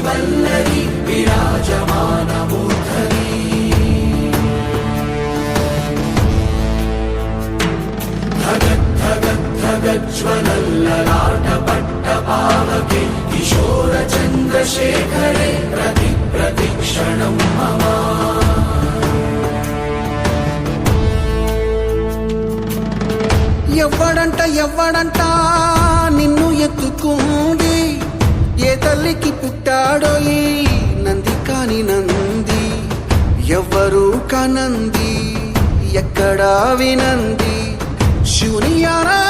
वल्लरी विराजमानमूर्धनि धगज्ज्वलल्ललाटपट्टपावके किशोरचन्द्रशेखरे प्रतिक्षणं मम ఎవ్వడంట నిన్ను ఎత్తుకుంది ఏ తల్లికి పుట్టాడో ఈ నంది కాని నంది ఎవ్వరూ కనంది ఎక్కడా వినంది శూన్యారా